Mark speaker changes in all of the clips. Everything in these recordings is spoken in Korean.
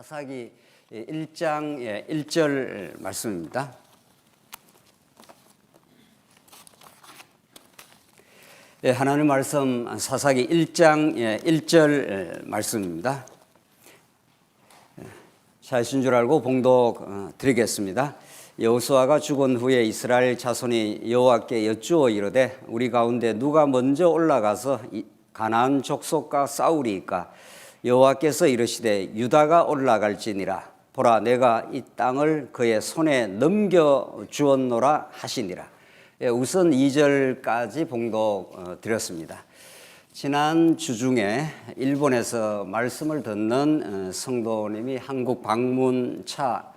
Speaker 1: 사사기 1장 1절 말씀입니다. 하나님 말씀 사사기 1장 1절 말씀입니다. 잘하신 줄 알고 봉독 드리겠습니다. 여호수아가 죽은 후에 이스라엘 자손이 여호와께 여쭈어 이르되 우리 가운데 누가 먼저 올라가서 가나안 족속과 싸우리이까? 여호와께서 이르시되 유다가 올라갈지니라. 보라, 내가 이 땅을 그의 손에 넘겨 주었노라 하시니라. 우선 2절까지 봉독 드렸습니다. 지난 주 중에 일본에서 말씀을 듣는 성도님이 한국 방문차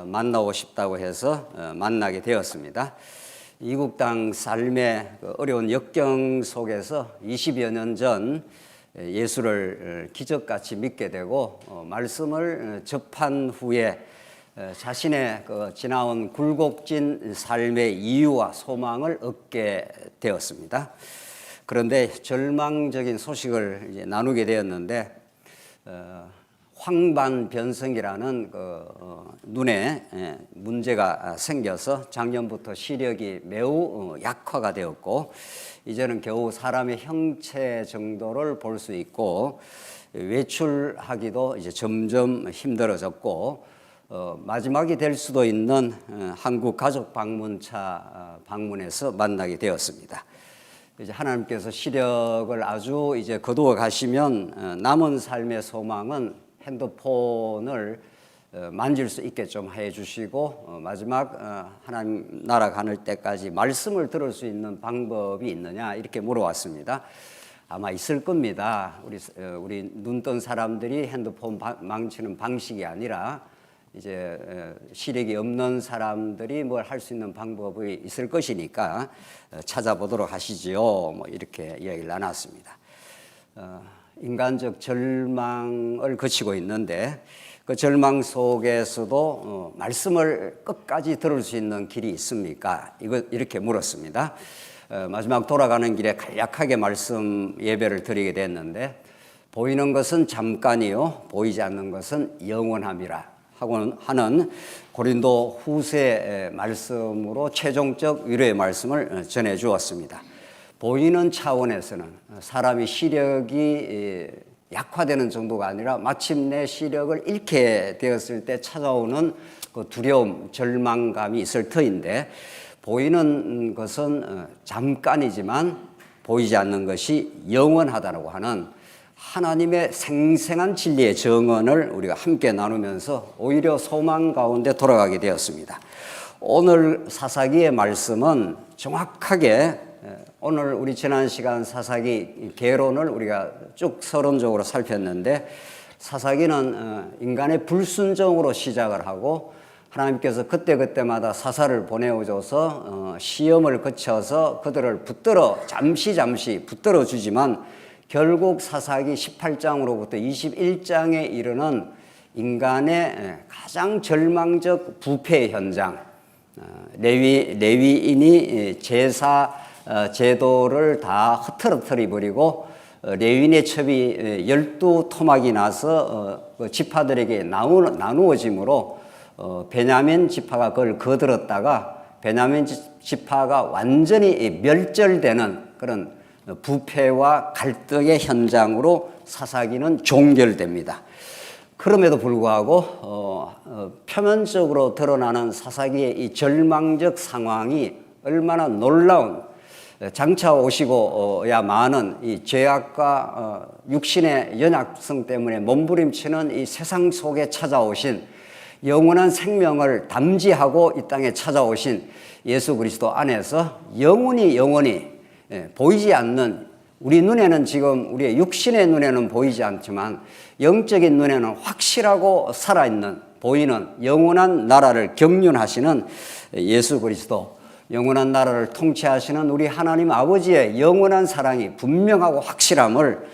Speaker 1: 만나고 싶다고 해서 만나게 되었습니다. 이국 땅 삶의 어려운 역경 속에서 20여 년 전 예수를 기적같이 믿게 되고 말씀을 접한 후에 자신의 지나온 굴곡진 삶의 이유와 소망을 얻게 되었습니다. 그런데 절망적인 소식을 이제 나누게 되었는데 황반변성이라는 눈에 문제가 생겨서 작년부터 시력이 매우 약화가 되었고 이제는 겨우 사람의 형체 정도를 볼 수 있고 외출하기도 이제 점점 힘들어졌고 마지막이 될 수도 있는 한국 가족 방문차 방문에서 만나게 되었습니다. 이제 하나님께서 시력을 아주 이제 거두어 가시면 남은 삶의 소망은 핸드폰을 만질 수 있게 좀 해주시고 마지막 하나님 나라 가는 때까지 말씀을 들을 수 있는 방법이 있느냐 이렇게 물어왔습니다. 아마 있을 겁니다. 우리 눈 뜬 사람들이 핸드폰 망치는 방식이 아니라 이제 시력이 없는 사람들이 뭘 할 수 있는 방법이 있을 것이니까 찾아보도록 하시지요. 뭐 이렇게 이야기를 나눴습니다. 인간적 절망을 거치고 있는데 그 절망 속에서도 말씀을 끝까지 들을 수 있는 길이 있습니까? 이렇게 물었습니다. 마지막 돌아가는 길에 간략하게 말씀 예배를 드리게 됐는데 보이는 것은 잠깐이요 보이지 않는 것은 영원함이라 하는 고린도 후세 말씀으로 최종적 위로의 말씀을 전해 주었습니다. 보이는 차원에서는 사람이 시력이 약화되는 정도가 아니라 마침내 시력을 잃게 되었을 때 찾아오는 그 두려움, 절망감이 있을 터인데 보이는 것은 잠깐이지만 보이지 않는 것이 영원하다고 하는 하나님의 생생한 진리의 정언을 우리가 함께 나누면서 오히려 소망 가운데 돌아가게 되었습니다. 오늘 사사기의 말씀은 정확하게 오늘 우리 지난 시간 사사기 개론을 우리가 쭉 서론적으로 살폈는데 사사기는 인간의 불순종으로 시작을 하고 하나님께서 그때그때마다 사사를 보내어줘서 시험을 거쳐서 그들을 잠시 붙들어 주지만 결국 사사기 18장으로부터 21장에 이르는 인간의 가장 절망적 부패 현장, 레위인이 제사 제도를 다 흐트러뜨려 버리고 레위인의 첩이 12토막이 나서 지파들에게 나누어지므로 베냐민 지파가 그걸 거들었다가 베냐민 지파가 완전히 멸절되는 그런 부패와 갈등의 현장으로 사사기는 종결됩니다. 그럼에도 불구하고 표면적으로 드러나는 사사기의 이 절망적 상황이 얼마나 놀라운 장차 오시고야만은 이 죄악과 육신의 연약성 때문에 몸부림치는 이 세상 속에 찾아오신 영원한 생명을 담지하고 이 땅에 찾아오신 예수 그리스도 안에서 영원히 보이지 않는 우리 눈에는 지금 우리의 육신의 눈에는 보이지 않지만 영적인 눈에는 확실하고 살아있는 보이는 영원한 나라를 경륜하시는 예수 그리스도 영원한 나라를 통치하시는 우리 하나님 아버지의 영원한 사랑이 분명하고 확실함을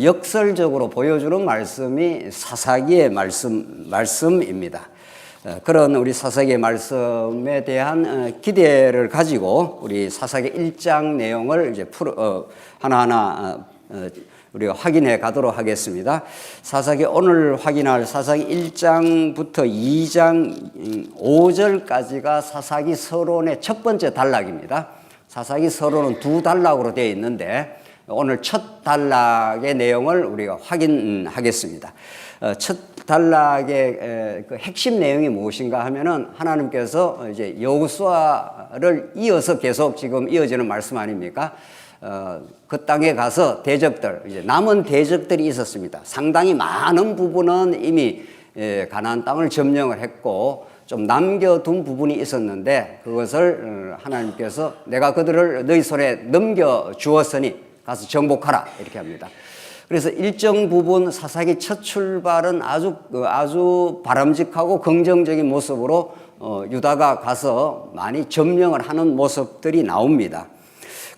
Speaker 1: 역설적으로 보여주는 말씀이 사사기의 말씀입니다. 그런 우리 사사기의 말씀에 대한 기대를 가지고 우리 사사기 1장 내용을 이제 하나하나 우리가 확인해 가도록 하겠습니다. 사사기 오늘 확인할 사사기 1장부터 2장 5절까지가 사사기 서론의 첫 번째 단락입니다. 사사기 서론은 두 단락으로 되어 있는데 오늘 첫 단락의 내용을 우리가 확인하겠습니다. 첫 단락의 그 핵심 내용이 무엇인가 하면은 하나님께서 이제 여호수아를 이어서 계속 지금 이어지는 말씀 아닙니까? 그 땅에 가서 대적들, 이제 남은 대적들이 있었습니다. 상당히 많은 부분은 이미 가나안 땅을 점령을 했고 좀 남겨둔 부분이 있었는데 그것을 하나님께서 내가 그들을 너희 손에 넘겨 주었으니 가서 정복하라 이렇게 합니다. 그래서 일정 부분 사사기 첫 출발은 아주 바람직하고 긍정적인 모습으로 유다가 가서 많이 점령을 하는 모습들이 나옵니다.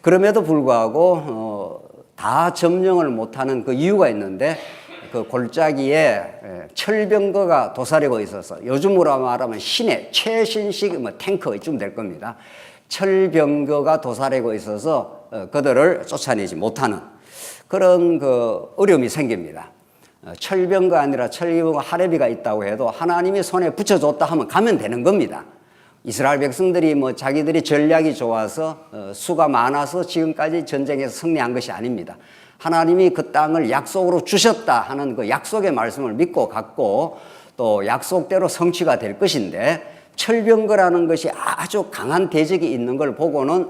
Speaker 1: 그럼에도 불구하고 다 점령을 못하는 그 이유가 있는데 그 골짜기에 철병거가 도사리고 있어서 요즘으로 말하면 신의 최신식 탱크 이쯤 될 겁니다. 철병거가 도사리고 있어서 그들을 쫓아내지 못하는 그런 그 어려움이 생깁니다. 철병거 아니라 철병거 하레비가 있다고 해도 하나님이 손에 붙여줬다 하면 가면 되는 겁니다. 이스라엘 백성들이 자기들이 전략이 좋아서 수가 많아서 지금까지 전쟁에서 승리한 것이 아닙니다. 하나님이 그 땅을 약속으로 주셨다 하는 그 약속의 말씀을 믿고 갔고 또 약속대로 성취가 될 것인데 철병거라는 것이 아주 강한 대적이 있는 걸 보고는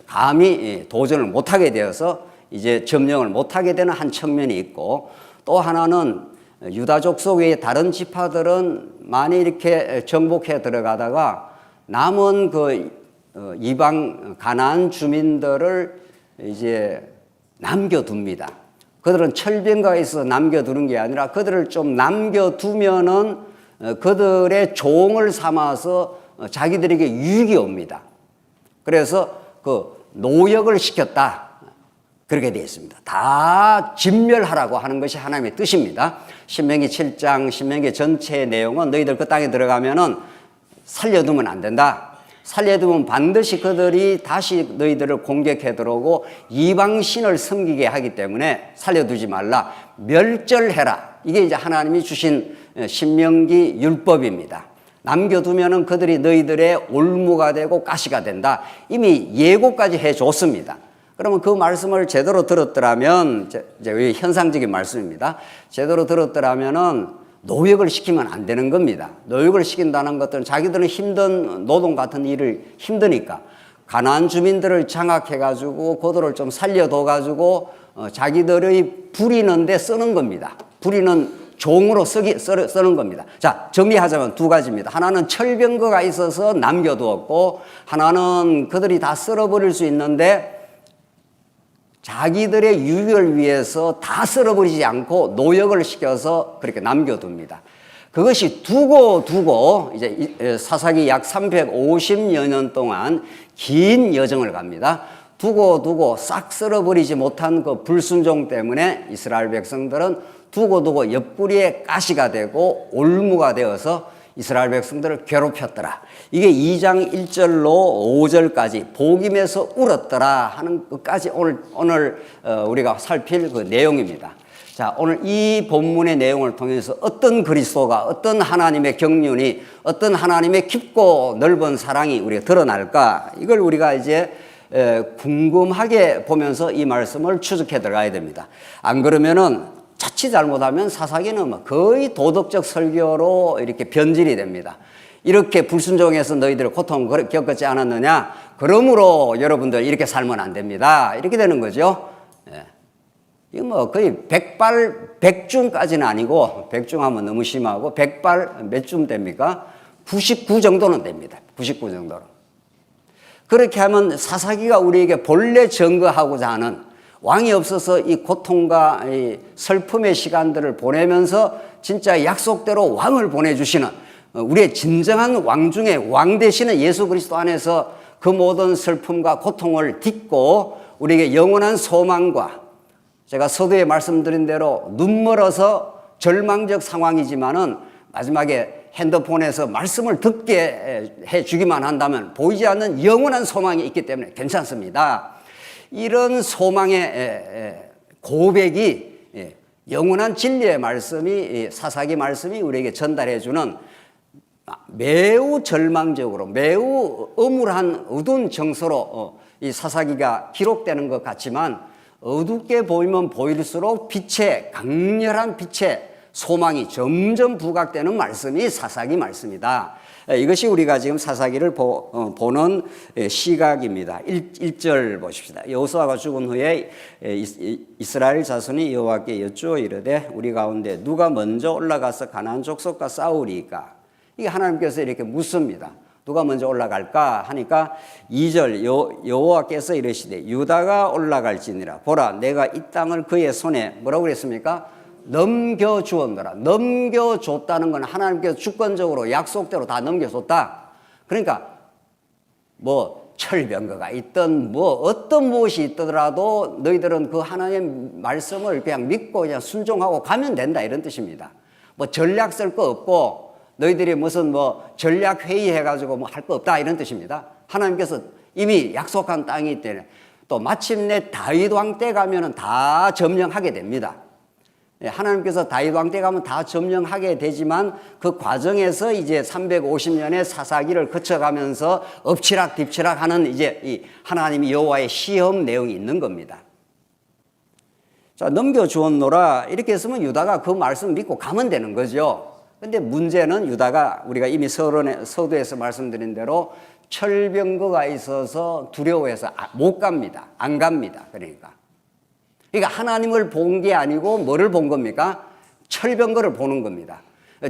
Speaker 1: 감히 도전을 못하게 되어서 이제 점령을 못하게 되는 한 측면이 있고 또 하나는 유다족 속의 다른 지파들은 많이 이렇게 정복해 들어가다가 남은 그 이방 가나안 주민들을 이제 남겨둡니다. 그들은 철병거가 있어서 남겨두는 게 아니라 그들을 좀 남겨두면은 그들의 종을 삼아서 자기들에게 유익이 옵니다. 그래서 그 노역을 시켰다. 그렇게 되어 있습니다. 다 진멸하라고 하는 것이 하나님의 뜻입니다. 신명기 7장, 신명기 전체의 내용은 너희들 그 땅에 들어가면은 살려두면 안 된다. 살려두면 반드시 그들이 다시 너희들을 공격해 들어오고 이방신을 섬기게 하기 때문에 살려두지 말라. 멸절해라. 이게 이제 하나님이 주신 신명기 율법입니다. 남겨두면은 그들이 너희들의 올무가 되고 가시가 된다. 이미 예고까지 해 줬습니다. 그러면 그 말씀을 제대로 들었더라면, 이제 현상적인 말씀입니다. 제대로 들었더라면은 노역을 시키면 안 되는 겁니다. 노역을 시킨다는 것들은 자기들은 힘든 노동 같은 일을 힘드니까 가나안 주민들을 장악해가지고 그들을 좀 살려둬가지고 자기들의 부리는데 쓰는 겁니다. 부리는 종으로 쓰는 겁니다. 자, 정리하자면 두 가지입니다. 하나는 철병거가 있어서 남겨두었고 하나는 그들이 다 쓸어버릴 수 있는데 자기들의 유익을 위해서 다 쓸어버리지 않고 노역을 시켜서 그렇게 남겨둡니다. 그것이 두고 이제 사사기 약 350여 년 동안 긴 여정을 갑니다. 두고 싹 쓸어버리지 못한 그 불순종 때문에 이스라엘 백성들은 두고 옆구리에 가시가 되고 올무가 되어서 이스라엘 백성들을 괴롭혔더라. 이게 2장 1절로 5절까지 복임에서 울었더라 하는 것까지 오늘 우리가 살필 그 내용입니다. 자, 오늘 이 본문의 내용을 통해서 어떤 그리스도가 어떤 하나님의 경륜이 어떤 하나님의 깊고 넓은 사랑이 우리가 드러날까? 이걸 우리가 이제 궁금하게 보면서 이 말씀을 추적해 들어가야 됩니다. 안 그러면은 자칫 잘못하면 사사기는 거의 도덕적 설교로 이렇게 변질이 됩니다. 이렇게 불순종해서 너희들 고통을 겪었지 않았느냐? 그러므로 여러분들 이렇게 살면 안 됩니다. 이렇게 되는 거죠. 예. 이거 거의 백중까지는 아니고, 백중하면 너무 심하고, 몇 중 됩니까? 99 정도는 됩니다. 99 정도는. 그렇게 하면 사사기가 우리에게 본래 증거하고자 하는 왕이 없어서 이 고통과 이 슬픔의 시간들을 보내면서 진짜 약속대로 왕을 보내주시는 우리의 진정한 왕 중에 왕 되시는 예수 그리스도 안에서 그 모든 슬픔과 고통을 딛고 우리에게 영원한 소망과 제가 서두에 말씀드린 대로 눈멀어서 절망적 상황이지만은 마지막에 핸드폰에서 말씀을 듣게 해주기만 한다면 보이지 않는 영원한 소망이 있기 때문에 괜찮습니다. 이런 소망의 고백이 영원한 진리의 말씀이 사사기 말씀이 우리에게 전달해주는 매우 절망적으로 매우 âm 울한 어두운 정서로 이 사사기가 기록되는 것 같지만 어둡게 보이면 보일수록 강렬한 빛의 소망이 점점 부각되는 말씀이 사사기 말씀이다. 이것이 우리가 지금 사사기를 보는 시각입니다. 1절 보십시다. 여호수아가 죽은 후에 이스라엘 자손이 여호와께 여쭈어 이르되 우리 가운데 누가 먼저 올라가서 가나안 족속과 싸우리이까. 이게 하나님께서 이렇게 묻습니다. 누가 먼저 올라갈까 하니까 2절 여호와께서 이르시되 유다가 올라갈지니라. 보라 내가 이 땅을 그의 손에 뭐라고 그랬습니까? 넘겨주었노라. 넘겨줬다는 건 하나님께서 주권적으로 약속대로 다 넘겨줬다. 그러니까 뭐 철병거가 있든 뭐 어떤 무엇이 있더라도 너희들은 그 하나님의 말씀을 그냥 믿고 그냥 순종하고 가면 된다 이런 뜻입니다. 뭐 전략 쓸 거 없고 너희들이 무슨 뭐 전략 회의 해가지고 뭐 할 거 없다 이런 뜻입니다. 하나님께서 이미 약속한 땅이 있대요. 또 마침내 다윗 왕 때 가면은 다 점령하게 됩니다. 하나님께서 다윗 왕 때 가면 다 점령하게 되지만 그 과정에서 이제 350년의 사사기를 거쳐가면서 엎치락 뒤치락 하는 이제 이 하나님이 여호와의 시험 내용이 있는 겁니다. 자, 넘겨주었노라 이렇게 했으면 유다가 그 말씀 믿고 가면 되는 거죠. 근데 문제는 유다가 우리가 이미 서두에서 말씀드린 대로 철병거가 있어서 두려워해서 못 갑니다. 안 갑니다. 그러니까 하나님을 본 게 아니고 뭐를 본 겁니까? 철병거를 보는 겁니다.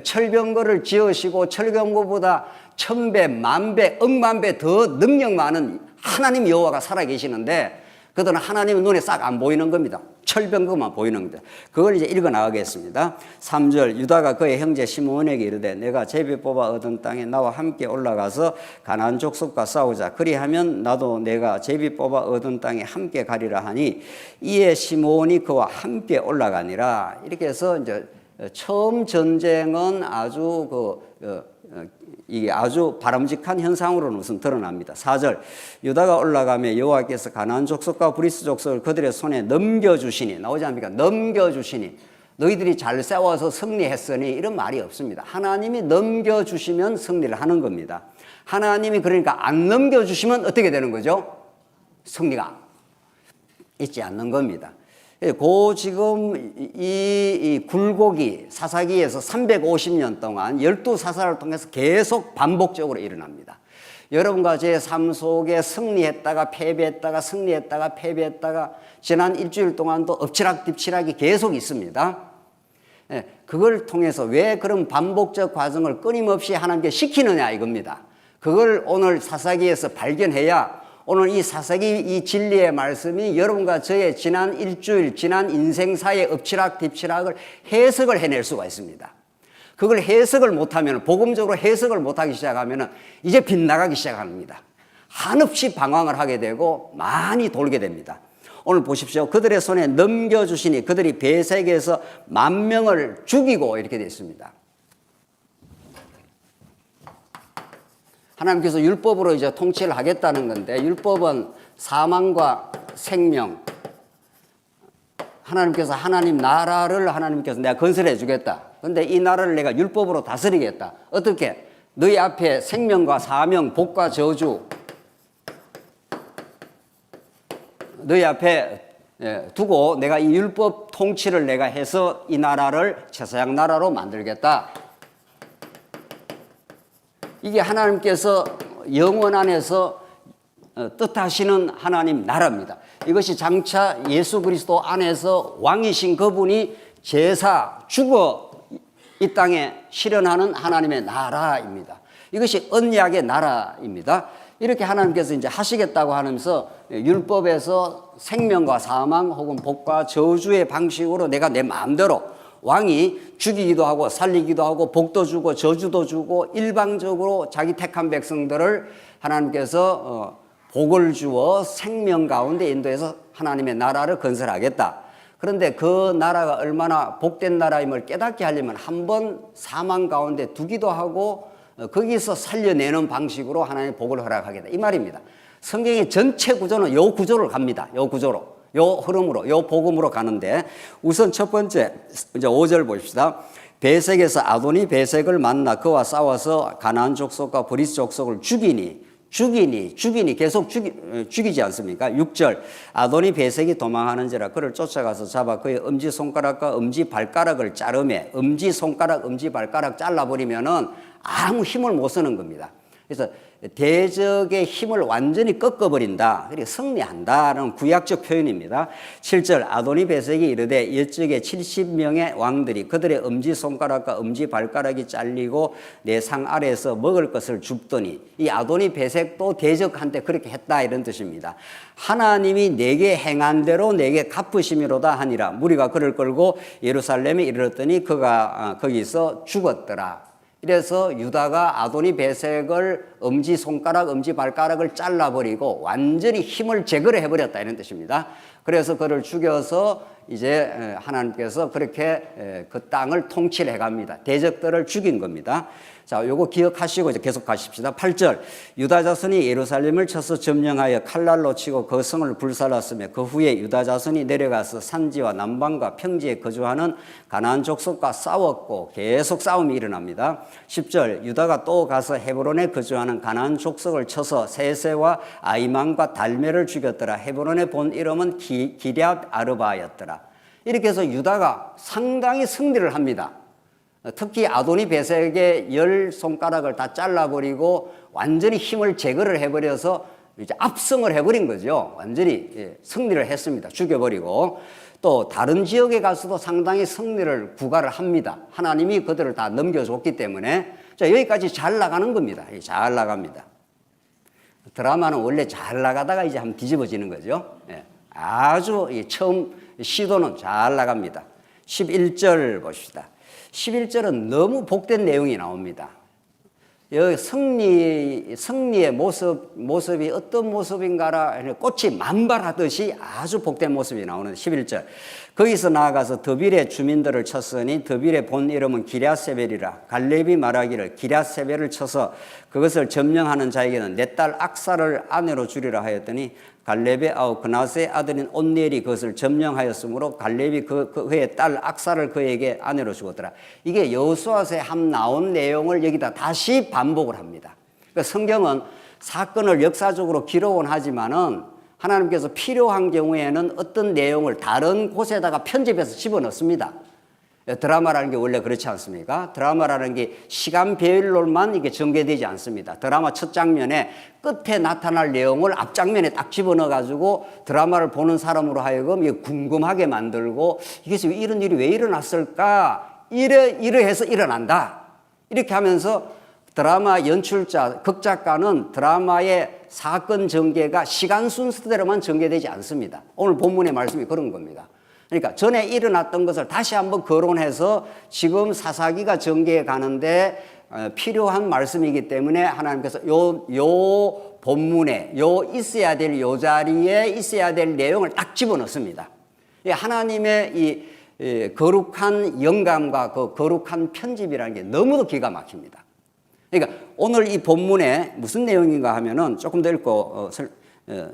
Speaker 1: 철병거를 지으시고 철병거보다 1000배, 10,000배, 억만배 더 능력 많은 하나님 여호와가 살아계시는데 그들은 하나님의 눈에 싹 안 보이는 겁니다. 철병거만 보이는 겁니다. 그걸 이제 읽어 나가겠습니다. 3절 유다가 그의 형제 시므온에게 이르되 내가 제비 뽑아 얻은 땅에 나와 함께 올라가서 가나안 족속과 싸우자. 그리하면 나도 내가 제비 뽑아 얻은 땅에 함께 가리라 하니 이에 시므온이 그와 함께 올라가니라. 이렇게 해서 이제 처음 전쟁은 이게 아주 바람직한 현상으로는 우선 드러납니다. 4절 유다가 올라가며 여호와께서 가나안 족속과 브리스 족속을 그들의 손에 넘겨주시니 나오지 않습니까? 넘겨주시니 너희들이 잘 싸워서 승리했으니 이런 말이 없습니다. 하나님이 넘겨주시면 승리를 하는 겁니다. 하나님이 그러니까 안 넘겨주시면 어떻게 되는 거죠? 승리가 있지 않는 겁니다. 지금 이 굴곡이 사사기에서 350년 동안 12사사를 통해서 계속 반복적으로 일어납니다. 여러분과 제 삶 속에 승리했다가 패배했다가 승리했다가 패배했다가 지난 일주일 동안도 엎치락뒤치락이 계속 있습니다. 그걸 통해서 왜 그런 반복적 과정을 끊임없이 하나님께 시키느냐 이겁니다. 그걸 오늘 사사기에서 발견해야 오늘 이 사사기 이 진리의 말씀이 여러분과 저의 지난 일주일, 지난 인생사의 엎치락뒤치락을 해석을 해낼 수가 있습니다. 그걸 해석을 못하면, 복음적으로 해석을 못하기 시작하면 이제 빗나가기 시작합니다. 한없이 방황을 하게 되고 많이 돌게 됩니다. 오늘 보십시오. 그들의 손에 넘겨주시니 그들이 베색에서 10,000명을 죽이고 이렇게 되어 있습니다. 하나님께서 율법으로 이제 통치를 하겠다는 건데 율법은 사망과 생명 하나님 나라를 하나님께서 내가 건설해 주겠다. 근데 이 나라를 내가 율법으로 다스리겠다. 어떻게? 너희 앞에 생명과 사명, 복과 저주 너희 앞에 두고 내가 이 율법 통치를 내가 해서 이 나라를 제사장 나라로 만들겠다. 이게 하나님께서 영원 안에서 뜻하시는 하나님 나라입니다. 이것이 장차 예수 그리스도 안에서 왕이신 그분이 제사 죽어 이 땅에 실현하는 하나님의 나라입니다. 이것이 언약의 나라입니다. 이렇게 하나님께서 이제 하시겠다고 하면서 율법에서 생명과 사망 혹은 복과 저주의 방식으로 내가 내 마음대로 왕이 죽이기도 하고 살리기도 하고 복도 주고 저주도 주고 일방적으로 자기 택한 백성들을 하나님께서 복을 주어 생명 가운데 인도해서 하나님의 나라를 건설하겠다. 그런데 그 나라가 얼마나 복된 나라임을 깨닫게 하려면 한번 사망 가운데 두기도 하고 거기서 살려내는 방식으로 하나님의 복을 허락하겠다. 이 말입니다. 성경의 전체 구조는 요 구조를 갑니다. 요 구조로. 요 흐름으로, 요 복음으로 가는데 우선 첫 번째, 이제 5절 보십시다. 베색에서 아도니 베색을 만나 그와 싸워서 가나안 족속과 브리스 족속을 죽이니 계속 죽이지 않습니까? 6절 아도니 베색이 도망하는지라 그를 쫓아가서 잡아 그의 엄지손가락과 엄지발가락을 자르매 엄지손가락, 엄지발가락 잘라버리면은 아무 힘을 못 쓰는 겁니다. 그래서 대적의 힘을 완전히 꺾어버린다. 그리고 승리한다는 구약적 표현입니다. 7절 아도니 베색이 이르되 이쪽에 70명의 왕들이 그들의 엄지손가락과 엄지발가락이 잘리고 내 상 아래에서 먹을 것을 줍더니 이 아도니 베색도 대적한테 그렇게 했다 이런 뜻입니다. 하나님이 내게 행한 대로 내게 갚으심이로다 하니라. 무리가 그를 끌고 예루살렘에 이르렀더니 그가 거기서 죽었더라. 이래서 유다가 아도니 베색을 엄지손가락, 엄지발가락을 잘라버리고 완전히 힘을 제거를 해버렸다 이런 뜻입니다. 그래서 그를 죽여서 이제 하나님께서 그렇게 그 땅을 통치를 해갑니다. 대적들을 죽인 겁니다. 자, 요거 기억하시고 이제 계속 가십시다. 8절 유다 자손이 예루살렘을 쳐서 점령하여 칼날로 치고 그 성을 불살랐으며 그 후에 유다 자손이 내려가서 산지와 남방과 평지에 거주하는 가나안 족속과 싸웠고 계속 싸움이 일어납니다. 10절 유다가 또 가서 헤브론에 거주하는 가나안 족속을 쳐서 세세와 아이만과 달메를 죽였더라. 헤브론의 본 이름은 기럇 아르바였더라. 이렇게 해서 유다가 상당히 승리를 합니다. 특히 아도니 베색의 10손가락을 다 잘라버리고 완전히 힘을 제거를 해버려서 이제 압승을 해버린 거죠. 완전히 승리를 했습니다. 죽여버리고 또 다른 지역에 가서도 상당히 승리를 구가를 합니다. 하나님이 그들을 다 넘겨줬기 때문에 자, 여기까지 잘 나가는 겁니다. 잘 나갑니다. 드라마는 원래 잘 나가다가 이제 한번 뒤집어지는 거죠. 아주 처음 시도는 잘 나갑니다. 11절 보십시다. 11절은 너무 복된 내용이 나옵니다. 여기 승리의 모습이 어떤 모습인가라 꽃이 만발하듯이 아주 복된 모습이 나오는 11절. 거기서 나아가서 드빌의 주민들을 쳤으니 드빌의 본 이름은 기럇세벨이라. 갈렙이 말하기를 기럇세벨을 쳐서 그것을 점령하는 자에게는 내 딸 악사를 아내로 주리라 하였더니 갈렙의 아우 그나스의 아들인 온니엘이 그것을 점령하였으므로 갈렙이 그의 딸 악사를 그에게 아내로 주었더라. 이게 여호수아서에 한 나온 내용을 여기다 다시 반복을 합니다. 그러니까 성경은 사건을 역사적으로 기록은 하지만은 하나님께서 필요한 경우에는 어떤 내용을 다른 곳에다가 편집해서 집어넣습니다. 드라마라는 게 원래 그렇지 않습니까? 드라마라는 게 시간 배열로만 이게 전개되지 않습니다. 드라마 첫 장면에 끝에 나타날 내용을 앞장면에 딱 집어넣어가지고 드라마를 보는 사람으로 하여금 이게 궁금하게 만들고 이게 이런 일이 왜 일어났을까? 이래해서 일어난다. 이렇게 하면서 드라마 연출자, 극작가는 드라마의 사건 전개가 시간 순서대로만 전개되지 않습니다. 오늘 본문의 말씀이 그런 겁니다. 그러니까 전에 일어났던 것을 다시 한번 거론해서 지금 사사기가 전개해 가는데 필요한 말씀이기 때문에 하나님께서 요 본문에 있어야 될 요 자리에 있어야 될 내용을 딱 집어넣습니다. 하나님의 이 거룩한 영감과 그 거룩한 편집이라는 게 너무도 기가 막힙니다. 그러니까 오늘 이 본문에 무슨 내용인가 하면은 조금 더 읽고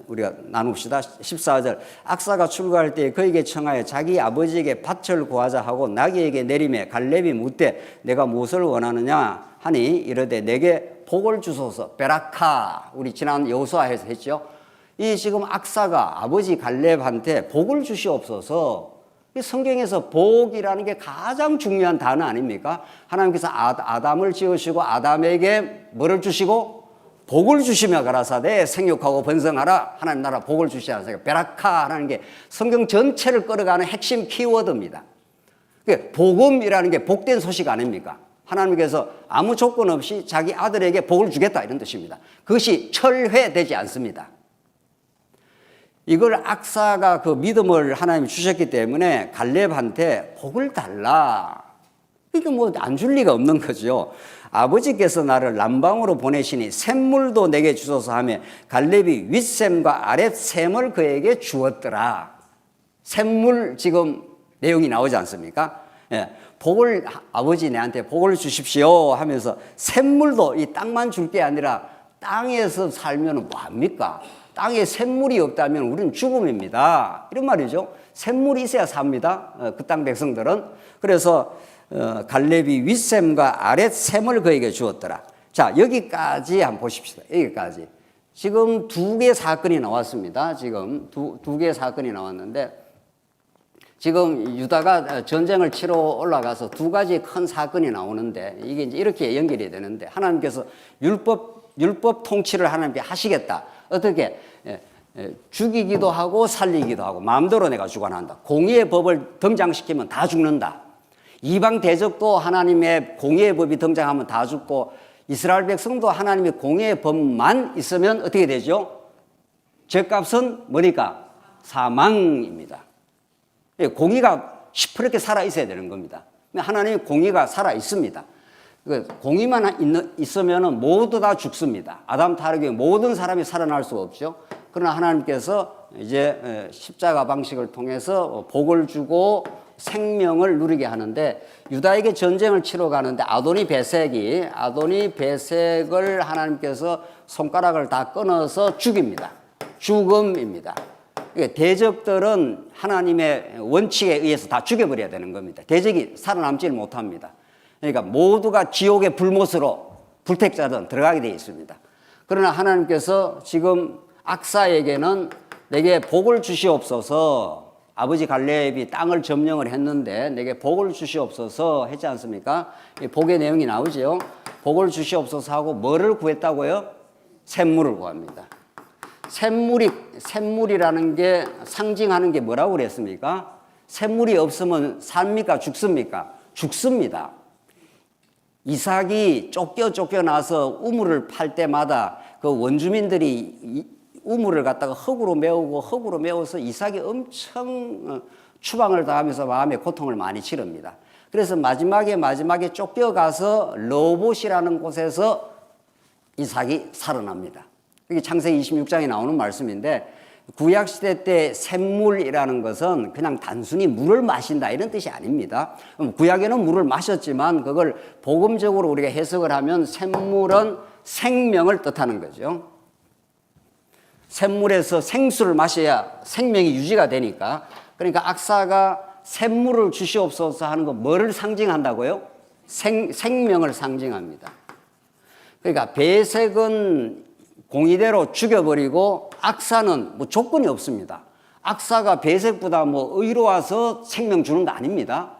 Speaker 1: 우리가 나눕시다. 14절 악사가 출가할 때 그에게 청하여 자기 아버지에게 밭을 구하자 하고 나귀에게 내리매 갈렙이 묻되 내가 무엇을 원하느냐 하니 이르되 내게 복을 주소서. 베라카. 우리 지난 여호수아에서 했죠. 이 지금 악사가 아버지 갈렙한테 복을 주시옵소서. 성경에서 복이라는 게 가장 중요한 단어 아닙니까? 하나님께서 아담을 지으시고 아담에게 뭐를 주시고 복을 주시며 가라사대 생육하고 번성하라. 하나님 나라 복을 주시라. 베라카라는 게 성경 전체를 끌어가는 핵심 키워드입니다. 복음이라는 게 복된 소식 아닙니까? 하나님께서 아무 조건 없이 자기 아들에게 복을 주겠다 이런 뜻입니다. 그것이 철회되지 않습니다. 이걸 악사가 그 믿음을 하나님이 주셨기 때문에 갈렙한테 복을 달라. 이게 뭐 안 줄 리가 없는 거죠. 아버지께서 나를 남방으로 보내시니 샘물도 내게 주소서 하며 갈렙이 윗샘과 아랫샘을 그에게 주었더라. 샘물 지금 내용이 나오지 않습니까? 예, 복을 아버지 내한테 복을 주십시오 하면서 샘물도 이 땅만 줄 게 아니라 땅에서 살면 뭐합니까? 땅에 샘물이 없다면 우리는 죽음입니다. 이런 말이죠. 샘물이 있어야 삽니다. 그 땅 백성들은. 그래서 갈렙이 윗샘과 아랫샘을 그에게 주었더라. 자, 여기까지 한번 보십시다. 여기까지. 지금 두 개의 사건이 나왔습니다. 지금 두 개의 사건이 나왔는데 지금 유다가 전쟁을 치러 올라가서 두 가지 큰 사건이 나오는데 이게 이제 이렇게 연결이 되는데 하나님께서 율법 통치를 하나님께 하시겠다. 어떻게? 죽이기도 하고 살리기도 하고 마음대로 내가 주관한다. 공의의 법을 등장시키면 다 죽는다. 이방 대적도 하나님의 공의의 법이 등장하면 다 죽고 이스라엘 백성도 하나님의 공의의 법만 있으면 어떻게 되죠? 죄값은 뭐니까? 사망입니다. 공의가 시퍼렇게 살아 있어야 되는 겁니다. 하나님의 공의가 살아 있습니다. 공의만 있으면 모두 다 죽습니다. 아담 타락의 모든 사람이 살아날 수 없죠. 그러나 하나님께서 이제 십자가 방식을 통해서 복을 주고 생명을 누리게 하는데 유다에게 전쟁을 치러 가는데 아도니 베색을 하나님께서 손가락을 다 끊어서 죽입니다. 죽음입니다. 대적들은 하나님의 원칙에 의해서 다 죽여버려야 되는 겁니다. 대적이 살아남지를 못합니다. 그러니까 모두가 지옥의 불못으로 불택자든 들어가게 되어 있습니다. 그러나 하나님께서 지금 악사에게는 내게 복을 주시옵소서. 아버지 갈렙이 땅을 점령을 했는데 내게 복을 주시옵소서 했지 않습니까? 복의 내용이 나오죠. 복을 주시옵소서 하고 뭐를 구했다고요? 샘물을 구합니다. 샘물이라는 게 상징하는 게 뭐라고 그랬습니까? 샘물이 없으면 삽니까? 죽습니까? 죽습니다. 이삭이 쫓겨나서 우물을 팔 때마다 그 원주민들이 우물을 갖다가 흙으로 메워서 이삭이 엄청 추방을 당하면서 마음의 고통을 많이 치릅니다. 그래서 마지막에 쫓겨가서 러봇이라는 곳에서 이삭이 살아납니다. 이게 창세기 26장에 나오는 말씀인데 구약시대 때 샘물이라는 것은 그냥 단순히 물을 마신다 이런 뜻이 아닙니다. 구약에는 물을 마셨지만 그걸 복음적으로 우리가 해석을 하면 샘물은 생명을 뜻하는 거죠. 샘물에서 생수를 마셔야 생명이 유지가 되니까. 그러니까 악사가 샘물을 주시옵소서 하는 거 뭐를 상징한다고요? 생명을 상징합니다. 그러니까 베색은 공의대로 죽여버리고 악사는 뭐 조건이 없습니다. 악사가 베색보다 뭐 의로워서 생명 주는 거 아닙니다.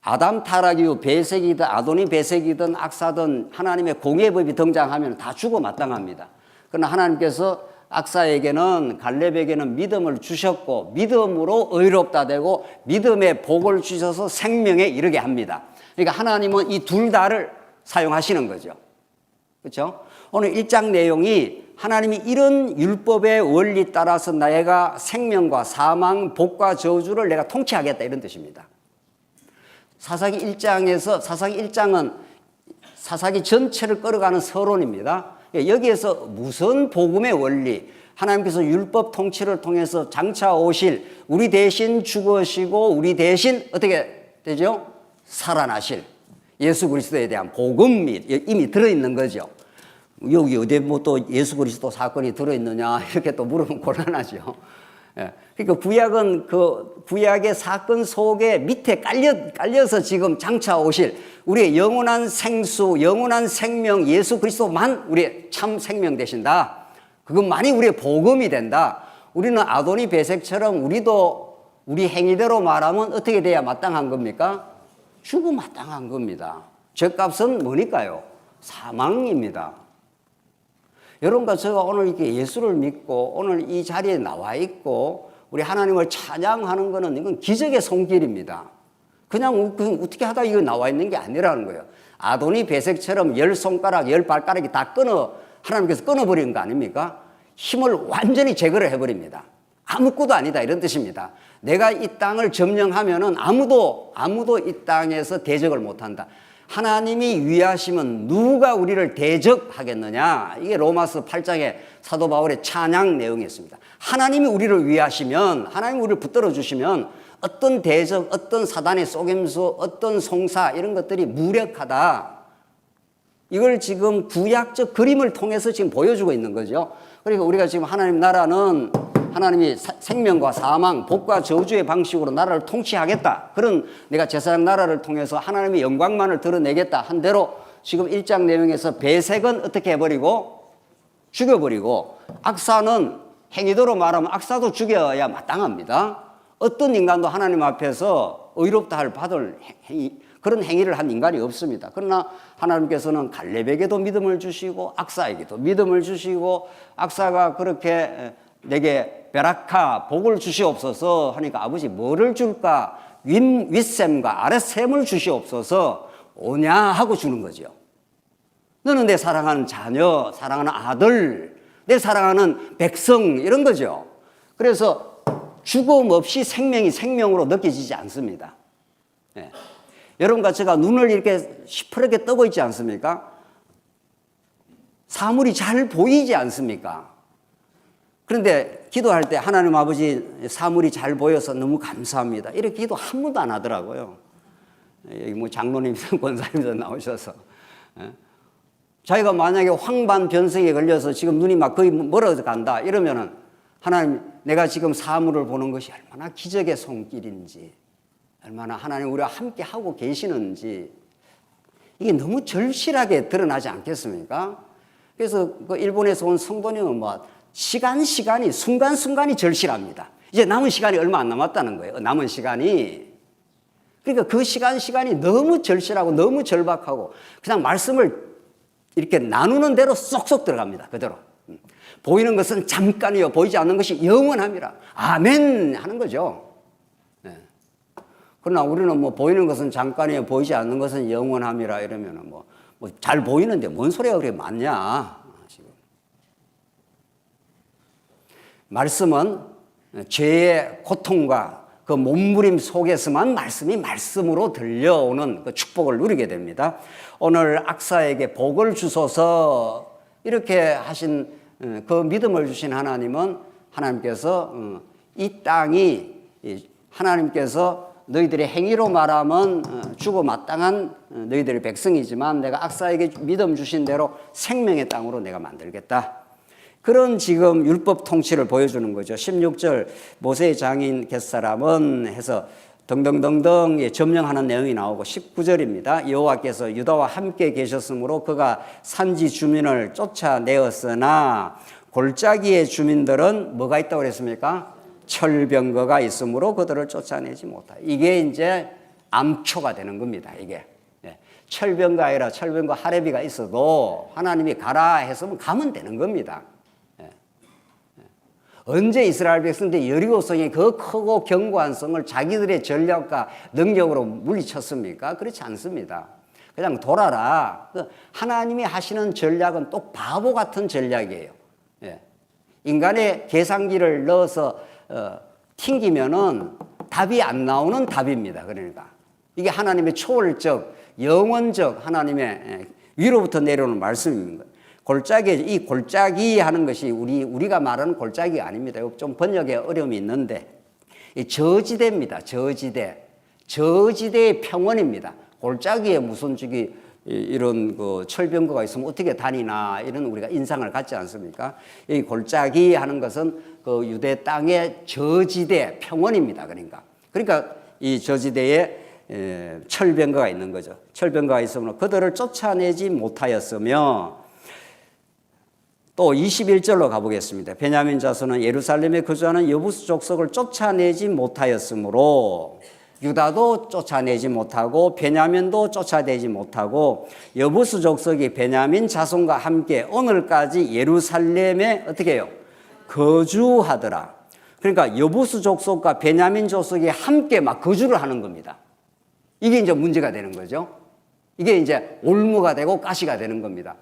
Speaker 1: 아담 타락이요 베색이든 아도니 베색이든 악사든 하나님의 공의의 법이 등장하면 다 죽어 마땅합니다. 그러나 하나님께서 악사에게는 갈렙에게는 믿음을 주셨고 믿음으로 의롭다 되고 믿음의 복을 주셔서 생명에 이르게 합니다. 그러니까 하나님은 이 둘 다를 사용하시는 거죠. 그렇죠? 오늘 1장 내용이 하나님이 이런 율법의 원리 따라서 내가 생명과 사망, 복과 저주를 내가 통치하겠다 이런 뜻입니다. 사사기 1장은 사사기 전체를 끌어가는 서론입니다. 여기에서 무슨 복음의 원리, 하나님께서 율법 통치를 통해서 장차 오실 우리 대신 죽으시고 우리 대신 어떻게 되죠? 살아나실 예수 그리스도에 대한 복음이 이미 들어있는 거죠. 여기 어디에 뭐 또 예수 그리스도 사건이 들어있느냐 이렇게 또 물으면 곤란하죠. 그러니까 구약은 그 구약의 사건 속에 밑에 깔려서 지금 장차 오실 우리의 영원한 생수, 영원한 생명 예수 그리스도만 우리의 참 생명 되신다. 그것만이 우리의 복음이 된다. 우리는 아도니 베색처럼 우리도 우리 행위대로 말하면 어떻게 돼야 마땅한 겁니까? 죽어 마땅한 겁니다. 죄값은 뭐니까요? 사망입니다. 여러분과 제가 오늘 이렇게 예수를 믿고 오늘 이 자리에 나와 있고 우리 하나님을 찬양하는 것은 이건 기적의 손길입니다. 그냥 어떻게 하다 이거 나와 있는 게 아니라는 거예요. 아도니 베색처럼 10손가락, 10발가락이 다 하나님께서 끊어버린 거 아닙니까? 힘을 완전히 제거를 해버립니다. 아무것도 아니다 이런 뜻입니다. 내가 이 땅을 점령하면은 아무도 이 땅에서 대적을 못한다. 하나님이 위하시면 누가 우리를 대적하겠느냐. 이게 로마서 8장에 사도 바울의 찬양 내용이었습니다. 하나님이 우리를 위하시면, 하나님이 우리를 붙들어 주시면 어떤 대적, 어떤 사단의 속임수, 어떤 송사 이런 것들이 무력하다. 이걸 지금 구약적 그림을 통해서 지금 보여주고 있는 거죠. 그러니까 우리가 지금 하나님 나라는 하나님이 생명과 사망, 복과 저주의 방식으로 나라를 통치하겠다. 그런 내가 제사장 나라를 통해서 하나님의 영광만을 드러내겠다 한 대로 지금 1장 내용에서 배색은 어떻게 해버리고 죽여버리고 악사는 행위도로 말하면 악사도 죽여야 마땅합니다. 어떤 인간도 하나님 앞에서 의롭다 할 받을 그런 행위를 한 인간이 없습니다. 그러나 하나님께서는 갈렙에게도 믿음을 주시고 악사에게도 믿음을 주시고 악사가 그렇게 내게 베라카 복을 주시옵소서 하니까 아버지 뭐를 줄까? 윗셈과 아랫셈을 주시옵소서 오냐 하고 주는 거죠. 너는 내 사랑하는 자녀, 사랑하는 아들, 내 사랑하는 백성 이런 거죠. 그래서 죽음 없이 생명이 생명으로 느껴지지 않습니다. 네. 여러분과 제가 눈을 이렇게 시퍼렇게 뜨고 있지 않습니까? 사물이 잘 보이지 않습니까? 그런데 기도할 때 하나님 아버지 사물이 잘 보여서 너무 감사합니다. 이렇게 기도 한 번도 안 하더라고요. 여기 뭐 장로님이든 권사님이든 나오셔서. 자기가 만약에 황반변성에 걸려서 지금 눈이 막 거의 멀어져 간다 이러면은 하나님 내가 지금 사물을 보는 것이 얼마나 기적의 손길인지 얼마나 하나님 우리와 함께 하고 계시는지 이게 너무 절실하게 드러나지 않겠습니까? 그래서 그 일본에서 온 성도님은 뭐 시간이 순간순간이 절실합니다. 이제 남은 시간이 얼마 안 남았다는 거예요. 남은 시간이. 그러니까 그 시간이 너무 절실하고 너무 절박하고 그냥 말씀을 이렇게 나누는 대로 쏙쏙 들어갑니다. 그대로. 보이는 것은 잠깐이요. 보이지 않는 것이 영원함이라. 아멘 하는 거죠. 네. 그러나 우리는 뭐 보이는 것은 잠깐이요. 보이지 않는 것은 영원함이라 이러면은 뭐 잘 보이는데 뭔 소리가 그렇게 많냐. 지금. 말씀은 죄의 고통과 그 몸부림 속에서만 말씀이 말씀으로 들려오는 그 축복을 누리게 됩니다. 오늘 악사에게 복을 주소서 이렇게 하신 그 믿음을 주신 하나님은 하나님께서 이 땅이 하나님께서 너희들의 행위로 말하면 죽어 마땅한 너희들의 백성이지만 내가 악사에게 믿음 주신 대로 생명의 땅으로 내가 만들겠다. 그런 지금 율법 통치를 보여주는 거죠. 16절 모세의 장인 겟사람은 해서 등등등등 점령하는 내용이 나오고 19절입니다. 여호와께서 유다와 함께 계셨으므로 그가 산지 주민을 쫓아내었으나 골짜기의 주민들은 뭐가 있다고 그랬습니까? 철병거가 있으므로 그들을 쫓아내지 못하. 이게 이제 암초가 되는 겁니다. 이게 철병거 아니라 철병거 하레비가 있어도 하나님이 가라 했으면 가면 되는 겁니다. 언제 이스라엘 백성들이 여리고성의 그 크고 견고한 성을 자기들의 전략과 능력으로 물리쳤습니까? 그렇지 않습니다. 그냥 돌아라. 하나님이 하시는 전략은 또 바보 같은 전략이에요. 인간의 계산기를 넣어서 튕기면은 답이 안 나오는 답입니다. 그러니까 이게 하나님의 초월적, 영원적 하나님의 위로부터 내려오는 말씀입니다. 이 골짜기 하는 것이 우리가 말하는 골짜기가 아닙니다. 좀 번역에 어려움이 있는데, 저지대입니다. 저지대의 평원입니다. 골짜기에 무슨 이런 그 철병거가 있으면 어떻게 다니나 이런 우리가 인상을 갖지 않습니까? 이 골짜기 하는 것은 그 유대 땅의 저지대 평원입니다. 그러니까 이 저지대에 철병거가 있는 거죠. 철병거가 있으면 그들을 쫓아내지 못하였으며 또 21절로 가보겠습니다. 베냐민 자손은 예루살렘에 거주하는 여부수 족속을 쫓아내지 못하였으므로 유다도 쫓아내지 못하고 베냐민도 쫓아내지 못하고 여부수 족속이 베냐민 자손과 함께 오늘까지 예루살렘에 어떻게 해요? 거주하더라. 그러니까 여부수 족속과 베냐민 족속이 함께 막 거주를 하는 겁니다. 이게 이제 문제가 되는 거죠. 이게 이제 올무가 되고 가시가 되는 겁니다.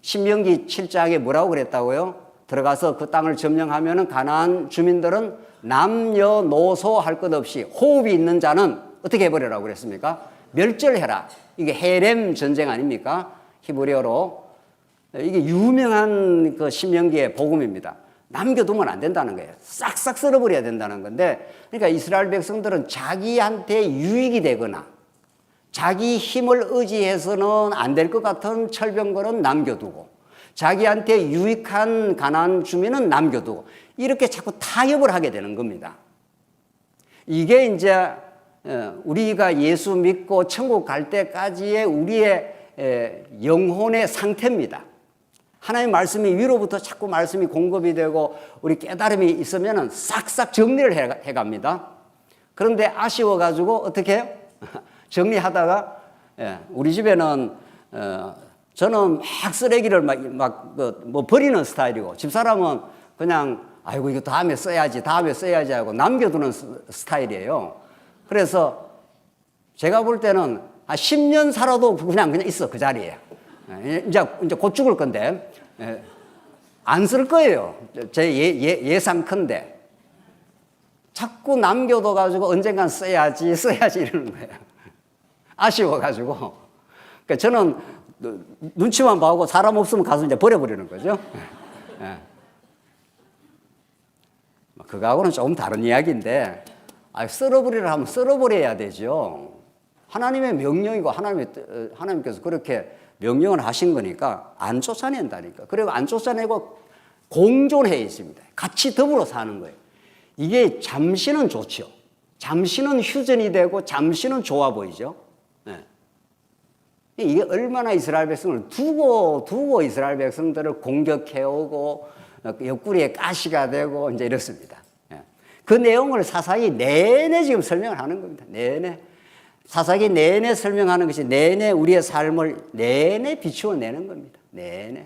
Speaker 1: 신명기 7장에 뭐라고 그랬다고요? 들어가서 그 땅을 점령하면은 가나안 주민들은 남녀노소 할 것 없이 호흡이 있는 자는 어떻게 해버리라고 그랬습니까? 멸절해라. 이게 헤렘 전쟁 아닙니까? 히브리어로. 이게 유명한 그 신명기의 복음입니다. 남겨두면 안 된다는 거예요. 싹싹 썰어버려야 된다는 건데, 그러니까 이스라엘 백성들은 자기한테 유익이 되거나 자기 힘을 의지해서는 안 될 것 같은 철병거는 남겨두고 자기한테 유익한 가나안 주민은 남겨두고 이렇게 자꾸 타협을 하게 되는 겁니다. 이게 이제 우리가 예수 믿고 천국 갈 때까지의 우리의 영혼의 상태입니다. 하나님의 말씀이 위로부터 자꾸 말씀이 공급이 되고 우리 깨달음이 있으면 싹싹 정리를 해갑니다. 그런데 아쉬워가지고 어떻게 해요? 정리하다가 우리 집에는 저는 막 쓰레기를 뭐 버리는 스타일이고 집사람은 그냥 아이고 이거 다음에 써야지 하고 남겨두는 스타일이에요. 그래서 제가 볼 때는 한 10년 살아도 그냥 있어 그 자리에. 이제 곧 죽을 건데 안 쓸 거예요. 제 예상컨대 자꾸 남겨둬 가지고 언젠간 써야지 이러는 거예요. 아쉬워 가지고. 그러니까 저는 눈치만 봐고 사람 없으면 가서 이제 버려버리는 거죠. 그거하고는 조금 다른 이야기인데, 썰어버리라 하면 썰어버려야 되죠. 하나님의 명령이고 하나님께서 그렇게 명령을 하신 거니까 안 쫓아낸다니까. 그리고 안 쫓아내고 공존해 있습니다. 같이 더불어 사는 거예요. 이게 잠시는 좋죠. 잠시는 휴전이 되고 잠시는 좋아 보이죠. 이게 얼마나 이스라엘 백성을 두고 이스라엘 백성들을 공격해오고 옆구리에 가시가 되고 이제 이렇습니다. 그 내용을 사사기 내내 지금 설명을 하는 겁니다. 내내. 사사기 내내 설명하는 것이 내내 우리의 삶을 내내 비추어내는 겁니다. 내내.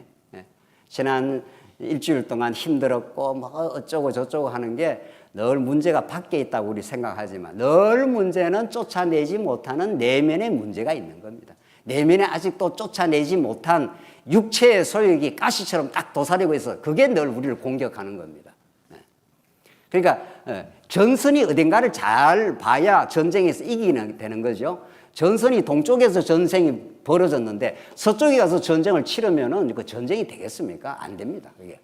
Speaker 1: 지난 일주일 동안 힘들었고 뭐 어쩌고 저쩌고 하는 게 늘 문제가 밖에 있다고 우리 생각하지만 늘 문제는 쫓아내지 못하는 내면의 문제가 있는 겁니다. 내면에 아직도 쫓아내지 못한 육체의 소욕이 가시처럼 딱 도사리고 있어. 그게 늘 우리를 공격하는 겁니다. 그러니까 전선이 어딘가를 잘 봐야 전쟁에서 이기게 되는 거죠. 전선이 동쪽에서 전쟁이 벌어졌는데 서쪽에 가서 전쟁을 치르면은 그 전쟁이 되겠습니까? 안 됩니다. 그게.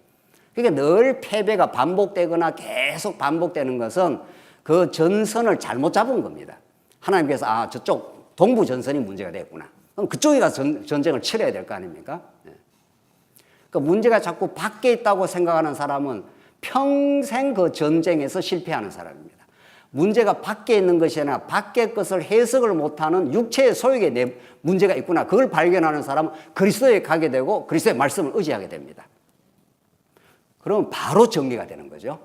Speaker 1: 그러니까 늘 패배가 반복되거나 계속 반복되는 것은 그 전선을 잘못 잡은 겁니다. 하나님께서 저쪽 동부 전선이 문제가 됐구나. 그럼 그쪽에 가서 전쟁을 치러야 될 거 아닙니까? 그러니까 문제가 자꾸 밖에 있다고 생각하는 사람은 평생 그 전쟁에서 실패하는 사람입니다. 문제가 밖에 있는 것이 아니라 밖의 것을 해석을 못하는 육체의 소욕에 내 문제가 있구나. 그걸 발견하는 사람은 그리스도에 가게 되고 그리스도의 말씀을 의지하게 됩니다. 그러면 바로 정리가 되는 거죠.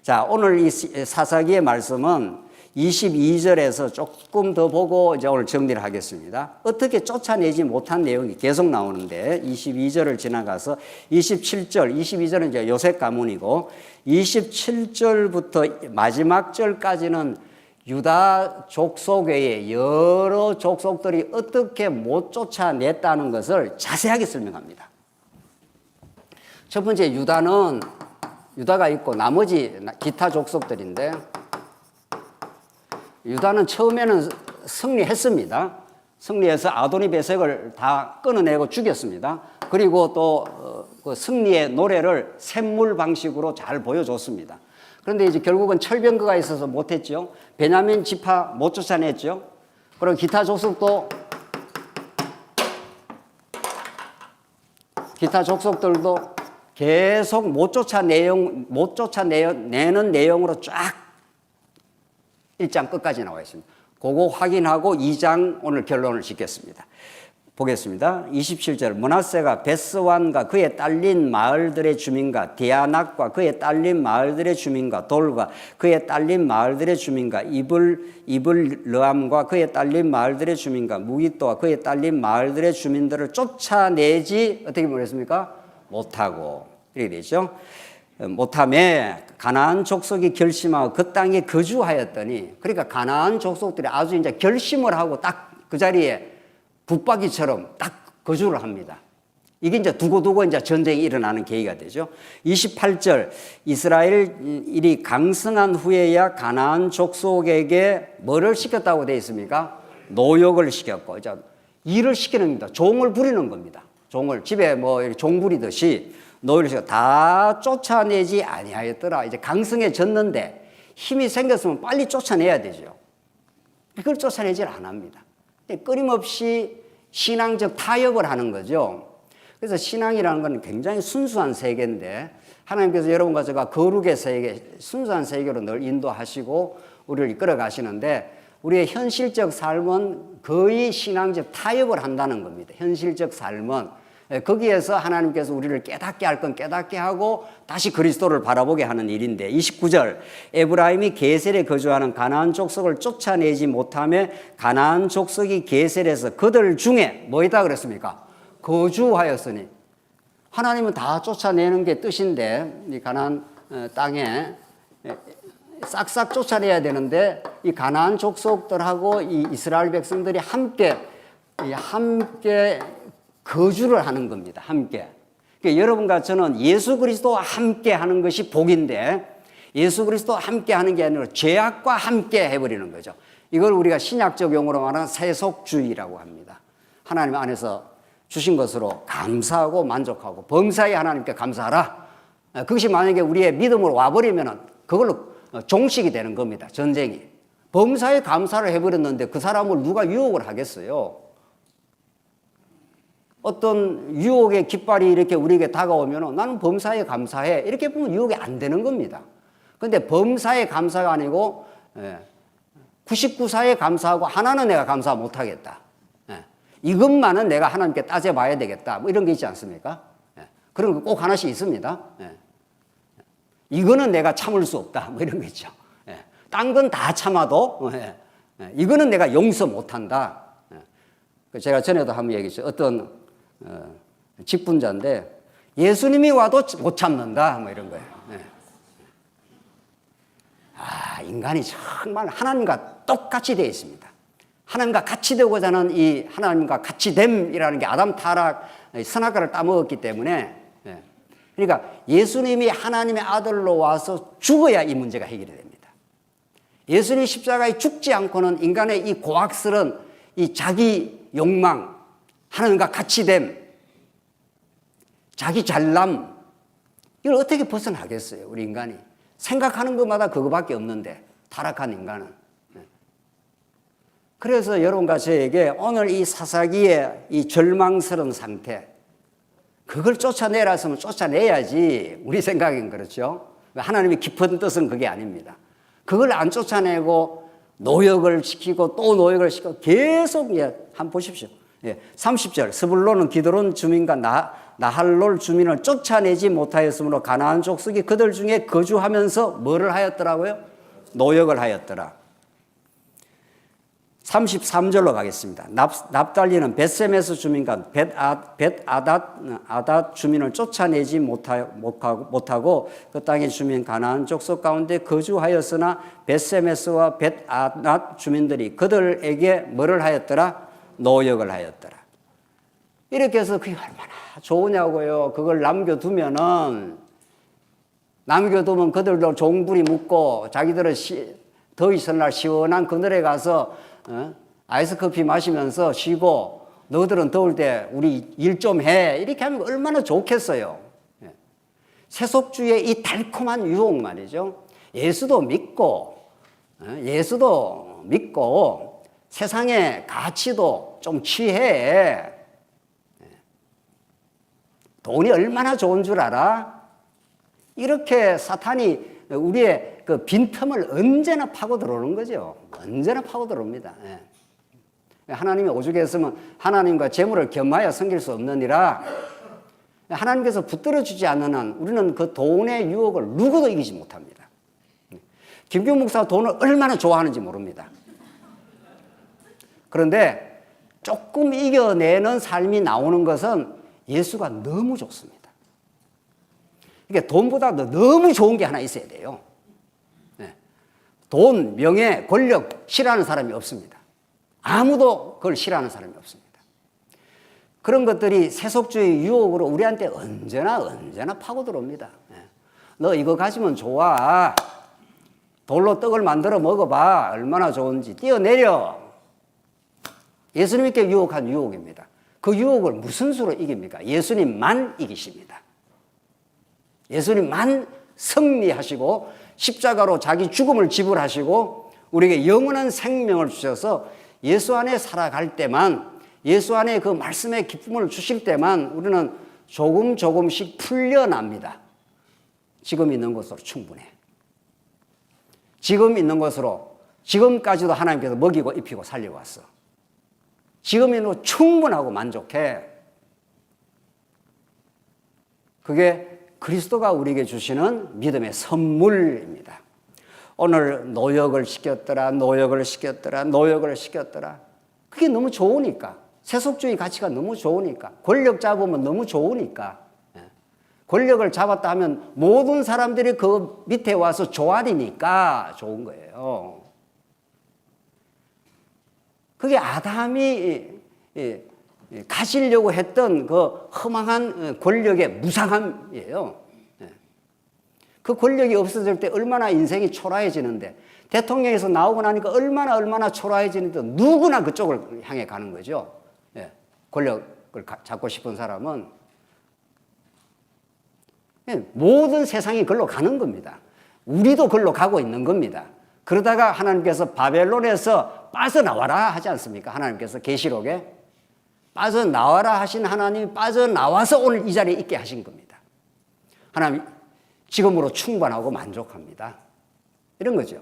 Speaker 1: 자, 오늘 이 사사기의 말씀은 22절에서 조금 더 보고 이제 오늘 정리를 하겠습니다. 어떻게 쫓아내지 못한 내용이 계속 나오는데 22절을 지나가서 22절은 이제 요셉 가문이고 27절부터 마지막 절까지는 유다 족속 외에 여러 족속들이 어떻게 못 쫓아냈다는 것을 자세하게 설명합니다. 첫 번째 유다가 있고 나머지 기타 족속들인데 유다는 처음에는 승리했습니다. 승리해서 아도니베섹을 다 끊어내고 죽였습니다. 그리고 또 그 승리의 노래를 샘물 방식으로 잘 보여줬습니다. 그런데 이제 결국은 철병거가 있어서 못했죠. 베냐민 지파 못 쫓아냈죠. 그리고 기타 족속들도 계속 못 쫓아내는 내용으로 쫙 1장 끝까지 나와 있습니다. 그거 확인하고 2장 오늘 결론을 짓겠습니다. 보겠습니다. 27절 므낫세가 베스완과 그의 딸린 마을들의 주민과 디아낙과 그의 딸린 마을들의 주민과 돌과 그의 딸린 마을들의 주민과 이블르암과 그의 딸린 마을들의 주민과 무기또와 그의 딸린 마을들의 주민들을 쫓아내지 어떻게 말했습니까? 못하고 이렇게 되죠. 못함에 가나안 족속이 결심하고 그 땅에 거주하였더니 그러니까 가나안 족속들이 아주 이제 결심을 하고 딱 그 자리에 붙박이처럼 딱 거주를 합니다. 이게 이제 두고두고 이제 전쟁이 일어나는 계기가 되죠. 28절 이스라엘이 강성한 후에야 가나안 족속에게 뭐를 시켰다고 되어 있습니까? 노역을 시켰고 이제 일을 시키는 겁니다. 종을 부리는 겁니다. 종을 집에 뭐 종 부리듯이 노예를 시켜 다 쫓아내지 아니하였더라. 이제 강성해졌는데 힘이 생겼으면 빨리 쫓아내야 되죠. 그걸 쫓아내질 안 합니다. 끊임없이 신앙적 타협을 하는 거죠. 그래서 신앙이라는 건 굉장히 순수한 세계인데 하나님께서 여러분과 제가 거룩의 세계, 순수한 세계로 늘 인도하시고 우리를 이끌어 가시는데 우리의 현실적 삶은 거의 신앙적 타협을 한다는 겁니다. 현실적 삶은. 거기에서 하나님께서 우리를 깨닫게 할 건 깨닫게 하고 다시 그리스도를 바라보게 하는 일인데 29절 에브라임이 게셀에 거주하는 가나안 족속을 쫓아내지 못하며 가나안 족속이 게셀에서 그들 중에 뭐이다 그랬습니까? 거주하였으니 하나님은 다 쫓아내는 게 뜻인데 이 가나안 땅에 싹싹 쫓아내야 되는데 이 가나안 족속들하고 이 이스라엘 백성들이 함께 거주를 하는 겁니다. 함께. 그러니까 여러분과 저는 예수 그리스도와 함께 하는 것이 복인데 예수 그리스도와 함께 하는 게 아니라 죄악과 함께 해버리는 거죠. 이걸 우리가 신약적 용어로 말하는 세속주의라고 합니다. 하나님 안에서 주신 것으로 감사하고 만족하고 범사에 하나님께 감사하라. 그것이 만약에 우리의 믿음으로 와버리면 그걸로 종식이 되는 겁니다. 전쟁이. 범사에 감사를 해버렸는데 그 사람을 누가 유혹을 하겠어요? 어떤 유혹의 깃발이 이렇게 우리에게 다가오면 나는 범사에 감사해. 이렇게 보면 유혹이 안 되는 겁니다. 그런데 범사에 감사가 아니고 99사에 감사하고 하나는 내가 감사 못하겠다. 이것만은 내가 하나님께 따져봐야 되겠다. 뭐 이런 게 있지 않습니까? 그런 거 꼭 하나씩 있습니다. 이거는 내가 참을 수 없다. 뭐 이런 거 있죠. 딴 건 다 참아도 이거는 내가 용서 못한다. 제가 전에도 한번 얘기했죠. 어떤 직분자인데 예수님이 와도 못 참는다. 뭐 이런 거예요. 인간이 정말 하나님과 똑같이 되어 있습니다. 하나님과 같이 되고자 하는 이 하나님과 같이 됨이라는 게 아담 타락 선악과를 따먹었기 때문에 그러니까 예수님이 하나님의 아들로 와서 죽어야 이 문제가 해결이 됩니다. 예수님 십자가에 죽지 않고는 인간의 이 고악스러운 이 자기 욕망, 하나님과 같이 됨, 자기 잘남 이걸 어떻게 벗어나겠어요? 우리 인간이 생각하는 것마다 그거밖에 없는데 타락한 인간은. 그래서 여러분과 저에게 오늘 이 사사기의 이 절망스러운 상태 그걸 쫓아내라 했으면 쫓아내야지. 우리 생각엔 그렇죠. 하나님의 깊은 뜻은 그게 아닙니다. 그걸 안 쫓아내고 노역을 시키고 또 노역을 시키고 계속 한번 보십시오. 30절 스불론은 기드론 주민과 나할롤 주민을 쫓아내지 못하였으므로 가나안 족속이 그들 중에 거주하면서 뭐를 하였더라고요? 노역을 하였더라. 33절로 가겠습니다. 납달리는 벳세메스 주민과 벳아닷 주민을 쫓아내지 못하고 그 땅의 주민 가나안 족속 가운데 거주하였으나 벳세메스와 벳아닷 주민들이 그들에게 뭐를 하였더라? 노역을 하였더라. 이렇게 해서 그게 얼마나 좋으냐고요. 그걸 남겨두면 그들도 종부리 묵고 자기들은 더위 설날 시원한 그늘에 가서 아이스커피 마시면서 쉬고 너희들은 더울 때 우리 일 좀 해. 이렇게 하면 얼마나 좋겠어요. 세속주의의 이 달콤한 유혹 말이죠. 예수도 믿고 세상의 가치도 좀 취해. 돈이 얼마나 좋은 줄 알아? 이렇게 사탄이 우리의 그 빈틈을 언제나 파고 들어오는 거죠. 언제나 파고 들어옵니다. 하나님이 오죽했으면 하나님과 재물을 겸하여 섬길 수 없느니라. 하나님께서 붙들어 주지 않는 한 우리는 그 돈의 유혹을 누구도 이기지 못합니다. 김규 목사가 돈을 얼마나 좋아하는지 모릅니다. 그런데 조금 이겨내는 삶이 나오는 것은 예수가 너무 좋습니다. 그러니까 돈보다 너무 좋은 게 하나 있어야 돼요. 돈, 명예, 권력 싫어하는 사람이 없습니다. 아무도 그걸 싫어하는 사람이 없습니다. 그런 것들이 세속주의 유혹으로 우리한테 언제나 파고 들어옵니다. 너 이거 가지면 좋아. 돌로 떡을 만들어 먹어봐. 얼마나 좋은지. 뛰어내려. 예수님께 유혹한 유혹입니다. 그 유혹을 무슨 수로 이깁니까? 예수님만 이기십니다. 예수님만 승리하시고 십자가로 자기 죽음을 지불하시고 우리에게 영원한 생명을 주셔서 예수 안에 살아갈 때만, 예수 안에 그 말씀의 기쁨을 주실 때만 우리는 조금씩 풀려납니다. 지금 있는 것으로 충분해. 지금 있는 것으로, 지금까지도 하나님께서 먹이고 입히고 살려왔어. 지금 있는 것 충분하고 만족해. 그게 그리스도가 우리에게 주시는 믿음의 선물입니다. 오늘 노역을 시켰더라, 노역을 시켰더라, 노역을 시켰더라. 그게 너무 좋으니까. 세속주의 가치가 너무 좋으니까. 권력 잡으면 너무 좋으니까. 권력을 잡았다 하면 모든 사람들이 그 밑에 와서 조아리니까 좋은 거예요. 그게 아담이 가지려고 했던 그 허망한 권력의 무상함이에요. 그 권력이 없어질 때 얼마나 인생이 초라해지는데, 대통령에서 나오고 나니까 얼마나 초라해지는데 누구나 그쪽을 향해 가는 거죠. 권력을 잡고 싶은 사람은 모든 세상이 그걸로 가는 겁니다. 우리도 그걸로 가고 있는 겁니다. 그러다가 하나님께서 바벨론에서 빠져나와라 하지 않습니까? 하나님께서 계시록에 빠져나와라 하신 하나님이 빠져나와서 오늘 이 자리에 있게 하신 겁니다. 하나님 지금으로 충분하고 만족합니다. 이런 거죠.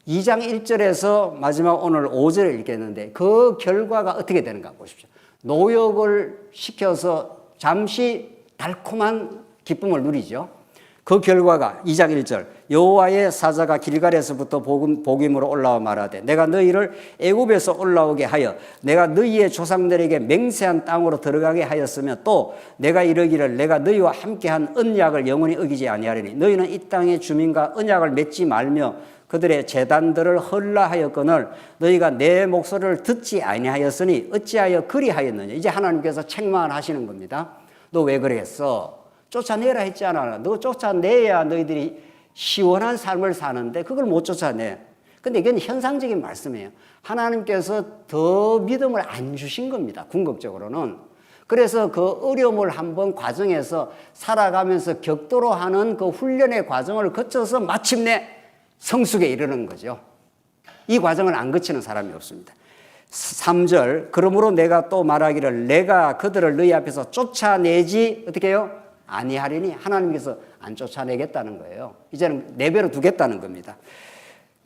Speaker 1: 2장 1절에서 마지막 오늘 5절을 읽겠는데 그 결과가 어떻게 되는가 보십시오. 노역을 시켜서 잠시 달콤한 기쁨을 누리죠. 그 결과가 2장 1절 여호와의 사자가 길갈에서부터 복임으로 올라와 말하되 내가 너희를 애굽에서 올라오게 하여 내가 너희의 조상들에게 맹세한 땅으로 들어가게 하였으며 또 내가 이르기를 내가 너희와 함께한 언약을 영원히 어기지 아니하리니 너희는 이 땅의 주민과 언약을 맺지 말며 그들의 제단들을 헐라 하였거늘 너희가 내 목소리를 듣지 아니하였으니 어찌하여 그리하였느냐. 이제 하나님께서 책망을 하시는 겁니다. 너 왜 그랬어? 쫓아내라 했잖아. 너 쫓아내야 너희들이 시원한 삶을 사는데 그걸 못 쫓아내. 근데 이건 현상적인 말씀이에요. 하나님께서 더 믿음을 안 주신 겁니다. 궁극적으로는. 그래서 그 어려움을 한번 과정에서 살아가면서 격도로 하는 그 훈련의 과정을 거쳐서 마침내 성숙에 이르는 거죠. 이 과정을 안 거치는 사람이 없습니다. 3절 그러므로 내가 또 말하기를 내가 그들을 너희 앞에서 쫓아내지 어떻게 해요? 아니하리니 하나님께서 안 쫓아내겠다는 거예요. 이제는 내버려 두겠다는 겁니다.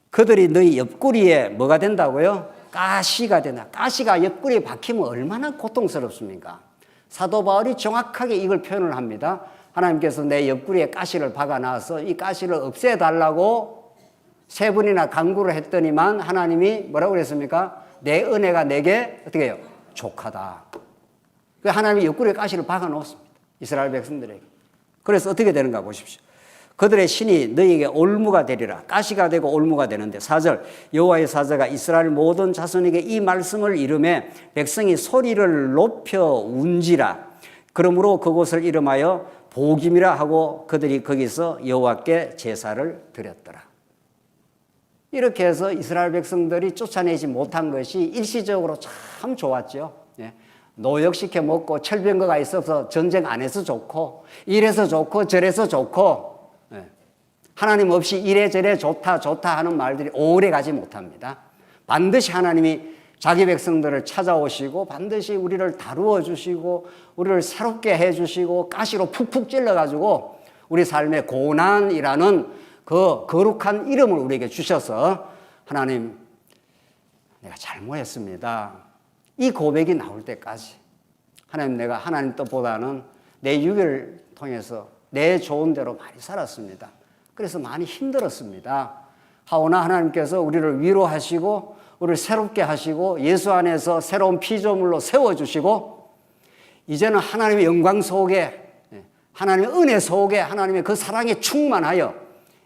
Speaker 1: 그들이 너희 옆구리에 뭐가 된다고요? 가시가 된다. 가시가 옆구리에 박히면 얼마나 고통스럽습니까? 사도 바울이 정확하게 이걸 표현을 합니다. 하나님께서 내 옆구리에 가시를 박아놔서 이 가시를 없애달라고 3번이나 간구를 했더니만 하나님이 뭐라고 그랬습니까? 내 은혜가 내게 어떻게 해요? 족하다. 하나님이 옆구리에 가시를 박아놓습니다. 이스라엘 백성들에게. 그래서 어떻게 되는가 보십시오. 그들의 신이 너희에게 올무가 되리라. 가시가 되고 올무가 되는데 4절 여호와의 사자가 이스라엘 모든 자손에게 이 말씀을 이름해 백성이 소리를 높여 운지라. 그러므로 그곳을 이름하여 복임이라 하고 그들이 거기서 여호와께 제사를 드렸더라. 이렇게 해서 이스라엘 백성들이 쫓아내지 못한 것이 일시적으로 참 좋았죠. 노역시켜 먹고 철병거가 있어서 전쟁 안 해서 좋고 이래서 좋고 저래서 좋고 하나님 없이 이래저래 좋다 하는 말들이 오래 가지 못합니다. 반드시 하나님이 자기 백성들을 찾아오시고 반드시 우리를 다루어 주시고 우리를 새롭게 해 주시고 가시로 푹푹 찔러가지고 우리 삶의 고난이라는 그 거룩한 이름을 우리에게 주셔서 하나님 내가 잘못했습니다. 이 고백이 나올 때까지 하나님 내가 하나님 뜻보다는 내 육을 통해서 내 좋은 대로 많이 살았습니다. 그래서 많이 힘들었습니다. 하오나 하나님께서 우리를 위로하시고 우리를 새롭게 하시고 예수 안에서 새로운 피조물로 세워주시고 이제는 하나님의 영광 속에 하나님의 은혜 속에 하나님의 그 사랑에 충만하여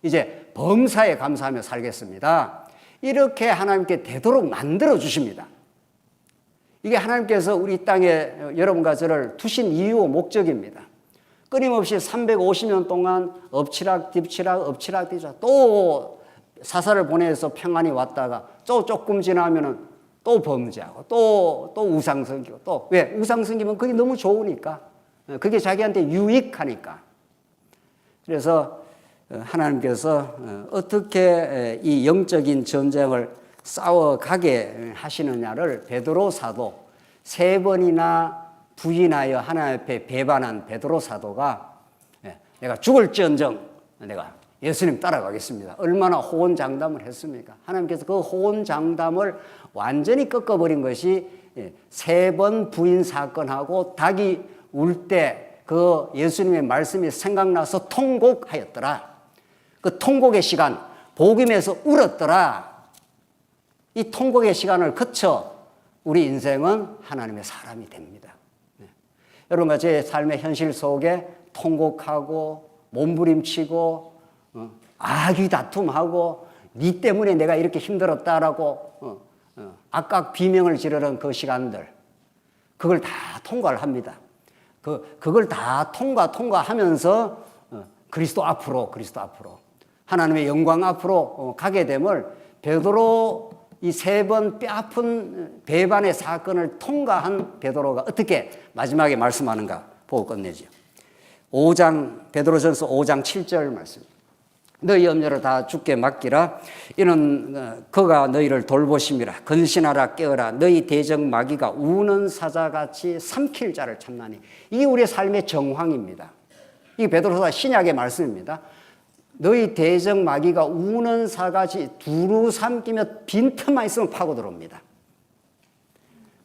Speaker 1: 이제 범사에 감사하며 살겠습니다. 이렇게 하나님께 되도록 만들어 주십니다. 이게 하나님께서 우리 땅에 여러분과 저를 두신 이유 목적입니다. 끊임없이 350년 동안 엎치락 뒤치락 엎치락 뒤치락 또 사사를 보내서 평안히 왔다가 또 조금 지나면은 또 범죄하고 또 우상 섬기고 또 왜? 우상 섬기면 그게 너무 좋으니까 그게 자기한테 유익하니까. 그래서 하나님께서 어떻게 이 영적인 전쟁을 싸워가게 하시느냐를 베드로 사도 3번이나 부인하여 하나님 앞에 배반한 베드로 사도가 내가 죽을지언정 내가 예수님 따라가겠습니다. 얼마나 호언장담을 했습니까? 하나님께서 그 호언장담을 완전히 꺾어버린 것이 3번 부인 사건하고 닭이 울 때 그 예수님의 말씀이 생각나서 통곡하였더라. 그 통곡의 시간, 복음에서 울었더라. 이 통곡의 시간을 거쳐 우리 인생은 하나님의 사람이 됩니다. 여러분과 제 삶의 현실 속에 통곡하고 몸부림치고 악의 다툼하고 니 때문에 내가 이렇게 힘들었다라고 악각 비명을 지르는 그 시간들, 그걸 다 통과를 합니다. 그걸 다 통과하면서 그리스도 앞으로 하나님의 영광 앞으로 가게 됨을 베드로 이 3번 뼈아픈 배반의 사건을 통과한 베드로가 어떻게 마지막에 말씀하는가 보고 끝내죠. 베드로전서 5장 7절 말씀. 너희 염려를 다 주께 맡기라. 이는 그가 너희를 돌보심이라. 근신하라 깨어라. 너희 대적 마귀가 우는 사자같이 삼킬 자를 참나니. 이게 우리의 삶의 정황입니다. 이게 베드로서 신약의 말씀입니다. 너희 대적 마귀가 우는 사같이 두루 삼키며 빈틈만 있으면 파고 들어옵니다.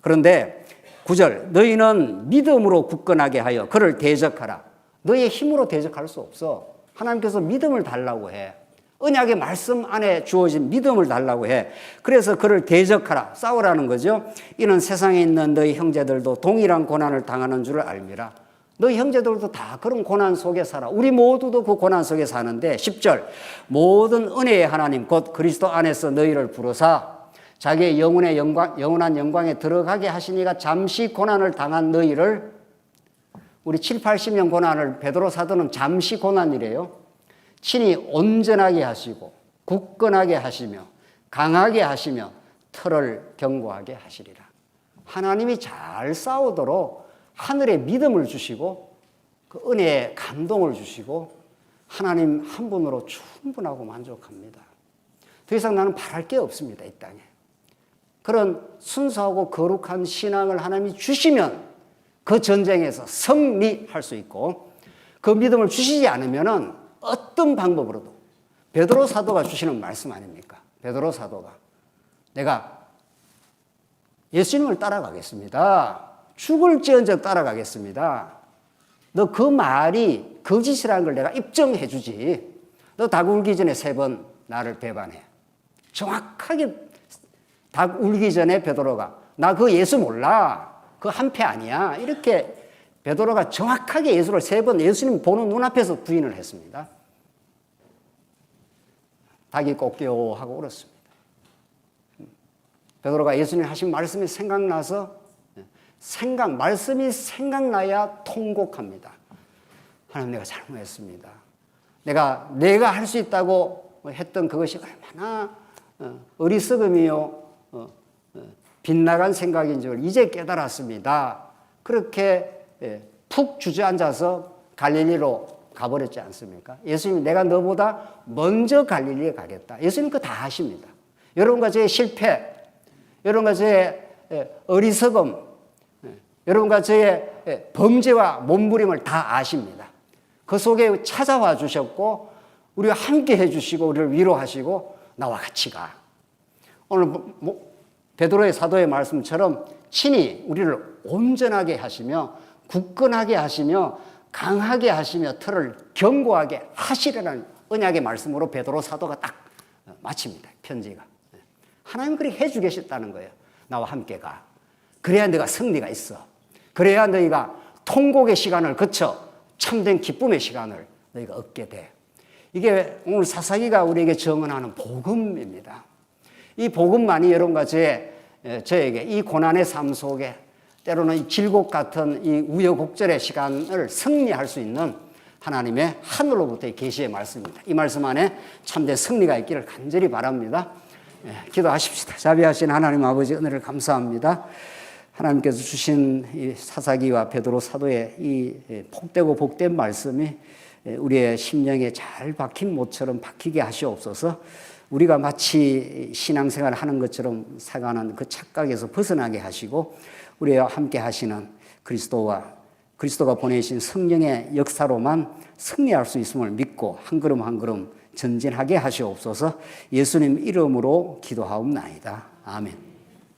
Speaker 1: 그런데 9절 너희는 믿음으로 굳건하게 하여 그를 대적하라. 너희의 힘으로 대적할 수 없어. 하나님께서 믿음을 달라고 해. 언약의 말씀 안에 주어진 믿음을 달라고 해. 그래서 그를 대적하라. 싸우라는 거죠. 이는 세상에 있는 너희 형제들도 동일한 고난을 당하는 줄을 알미라. 너희 형제들도 다 그런 고난 속에 살아. 우리 모두도 그 고난 속에 사는데 10절 모든 은혜의 하나님 곧 그리스도 안에서 너희를 부르사 자기의 영원한 영광에 들어가게 하시니가 잠시 고난을 당한 너희를 우리 7, 80년 고난을 베드로 사도는 잠시 고난이래요. 친히 온전하게 하시고 굳건하게 하시며 강하게 하시며 털을 견고하게 하시리라. 하나님이 잘 싸우도록 하늘의 믿음을 주시고 그 은혜의 감동을 주시고 하나님 한 분으로 충분하고 만족합니다. 더 이상 나는 바랄 게 없습니다. 이 땅에. 그런 순수하고 거룩한 신앙을 하나님이 주시면 그 전쟁에서 승리할 수 있고 그 믿음을 주시지 않으면 어떤 방법으로도 베드로 사도가 주시는 말씀 아닙니까? 베드로 사도가 내가 예수님을 따라가겠습니다. 죽을지언정 따라가겠습니다. 너 그 말이 거짓이라는 걸 내가 입증해 주지. 너 닭 울기 전에 3번 나를 배반해. 정확하게 닭 울기 전에 베드로가 나 그 예수 몰라. 그 한패 아니야. 이렇게 베드로가 정확하게 예수를 3번 예수님 보는 눈앞에서 부인을 했습니다. 닭이 꺾여 하고 울었습니다. 베드로가 예수님 하신 말씀이 생각나서 말씀이 생각나야 통곡합니다. 하나님 내가 잘못했습니다. 내가 할 수 있다고 했던 그것이 얼마나 어리석음이요 빗나간 생각인 줄 이제 깨달았습니다. 그렇게 푹 주저앉아서 갈릴리로 가버렸지 않습니까? 예수님이 내가 너보다 먼저 갈릴리에 가겠다. 예수님 그거 다 아십니다. 여러분과 저의 실패, 여러분과 저의 어리석음, 여러분과 저의 범죄와 몸부림을 다 아십니다. 그 속에 찾아와 주셨고 우리와 함께 해주시고 우리를 위로하시고 나와 같이 가. 오늘 베드로의 사도의 말씀처럼 친히 우리를 온전하게 하시며 굳건하게 하시며 강하게 하시며 털을 견고하게 하시려는 언약의 말씀으로 베드로 사도가 딱 마칩니다. 편지가. 하나님 그렇게 해주고 계셨다는 거예요. 나와 함께 가. 그래야 너가 승리가 있어. 그래야 너희가 통곡의 시간을 거쳐 참된 기쁨의 시간을 너희가 얻게 돼. 이게 오늘 사사기가 우리에게 증언하는 복음입니다. 이 복음만이 여러분과 저에게 이 고난의 삶 속에 때로는 이 질곡 같은 이 우여곡절의 시간을 승리할 수 있는 하나님의 하늘로부터의 계시의 말씀입니다. 이 말씀 안에 참된 승리가 있기를 간절히 바랍니다. 기도하십시다. 자비하신 하나님 아버지 은혜를 감사합니다. 하나님께서 주신 이 사사기와 베드로 사도의 이 복되고 복된 말씀이 우리의 심령에 잘 박힌 못처럼 박히게 하시옵소서.
Speaker 2: 우리가 마치 신앙생활을 하는 것처럼 살아가는 그 착각에서 벗어나게 하시고 우리와 함께 하시는 그리스도가 보내신 성령의 역사로만 승리할 수 있음을 믿고 한 걸음 한 걸음 전진하게 하시옵소서. 예수님 이름으로 기도하옵나이다. 아멘.